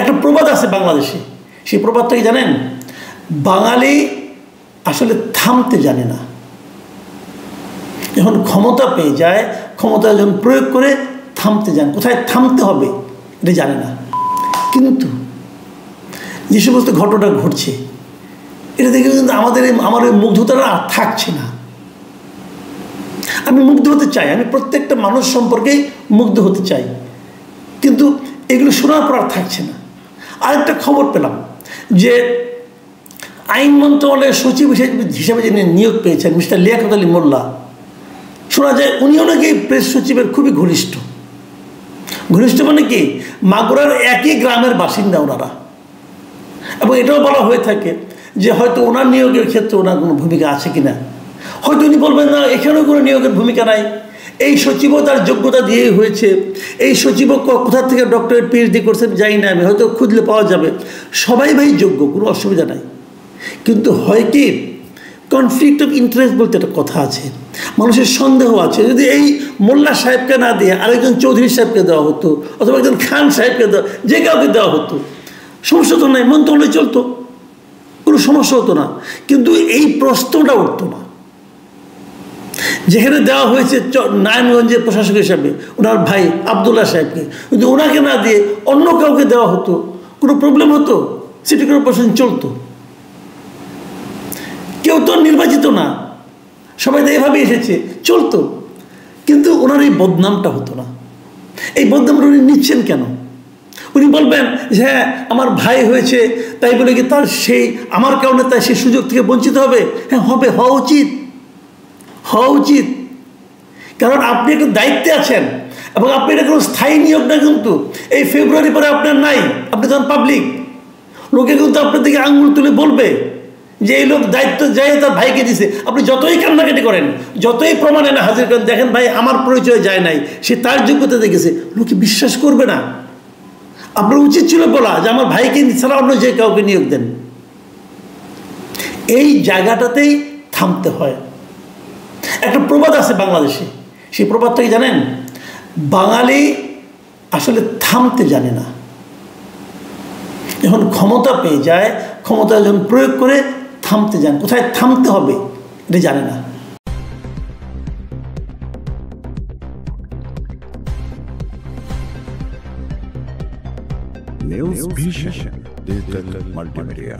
একটা প্রবাদ আছে বাংলাদেশে, সেই প্রবাদটা কি জানেন? বাঙালি আসলে থামতে জানে না। যখন ক্ষমতা পেয়ে যায়, ক্ষমতা যখন প্রয়োগ করে থামতে জানে, কোথায় থামতে হবে এটা জানে না। কিন্তু যে সমস্ত ঘটনা ঘটছে এটা দেখে কিন্তু আমার ওই মুগ্ধতাটা আর থাকছে না। আমি মুগ্ধ হতে চাই, আমি প্রত্যেকটা মানুষ সম্পর্কেই মুগ্ধ হতে চাই, কিন্তু এগুলো শোনার পর আর থাকছে না। আরেকটা খবর পেলাম যে আইন মন্ত্রণালয়ের সচিব হিসেবে যিনি নিয়োগ পেয়েছেন মিস্টার লিয়াকত আলী মোল্লা, শোনা যায় উনিও নাকি প্রেস সচিবের খুবই ঘনিষ্ঠ। ঘনিষ্ঠ মানে কি, মাগুরার একই গ্রামের বাসিন্দা ওনারা। এবং এটাও বলা হয়ে থাকে যে হয়তো ওনার নিয়োগের ক্ষেত্রে ওনার কোনো ভূমিকা আছে কিনা। হয়তো উনি বলবেন না, এখানেও কোনো নিয়োগের ভূমিকা নাই, এই সচিবও তার যোগ্যতা দিয়েই হয়েছে, এই সচিবও কোথা থেকে ডক্টরেট পিএইচডি করছেন জানি না, আমি হয়তো খুঁজলে পাওয়া যাবে, সবাই ভাই যোগ্য, কোনো অসুবিধা নাই। কিন্তু হয় কি, কনফ্লিক্ট অফ ইন্টারেস্ট বলতে একটা কথা আছে, মানুষের সন্দেহ আছে। যদি এই মোল্লা সাহেবকে না দিয়ে আরেকজন চৌধুরী সাহেবকে দেওয়া হতো, অথবা একজন খান সাহেবকে দেওয়া, যে কাউকে দেওয়া হতো, সমস্যা তো নাই, মন্ত্রণালয় চলতো, কোনো সমস্যা হতো না। কিন্তু এই প্রশ্নটা উঠতো না। যেখানে দেওয়া হয়েছে নারায়ণগঞ্জের প্রশাসক হিসাবে ওনার ভাই আবদুল্লাহ সাহেবকে, কিন্তু ওনাকে না দিয়ে অন্য কাউকে দেওয়া হতো, কোনো প্রবলেম হতো? সিটি কর্পোরেশন চলতো। কেউ তো নির্বাচিত না, সবাই তো এভাবে এসেছে, চলতো। কিন্তু ওনার এই বদনামটা হতো না। এই বদনামটা উনি নিচ্ছেন কেন? উনি বলবেন যে হ্যাঁ আমার ভাই হয়েছে তাই বলে কি তার সেই আমার কারণে তাই সেই সুযোগ থেকে বঞ্চিত হবে? হ্যাঁ হবে, হওয়া উচিত, হওয়া উচিত। কারণ আপনি একটু দায়িত্বে আছেন এবং আপনি এটা কোনো স্থায়ী নিয়োগ না, কিন্তু এই ফেব্রুয়ারি পরে আপনার নাই, আপনি যখন পাবলিক, লোকে কিন্তু আপনার দিকে আঙুল তুলে বলবে যে এই লোক দায়িত্ব যায় তার ভাইকে দিছে। আপনি যতই কান্নাকাটি করেন, যতই প্রমাণ এনে হাজির করেন, দেখেন ভাই আমার পরিচয় যায় নাই, সে তার যোগ্যতা দেখেছে, লোকে বিশ্বাস করবে না। আপনার উচিত ছিল বলা যে আমার ভাইকে ছাড়া অন্য যে কাউকে নিয়োগ দেন। এই জায়গাটাতেই থামতে হয়। একটা প্রবাদ আছে বাংলাদেশে, সেই প্রবাদটা কি জানেন? বাঙালি আসলে থামতে জানে না। যখন ক্ষমতা পেয়ে যায়, ক্ষমতা যখন প্রয়োগ করে থামতে জানে, কোথায় থামতে হবে এটা জানে না। News Vision Digital Multimedia.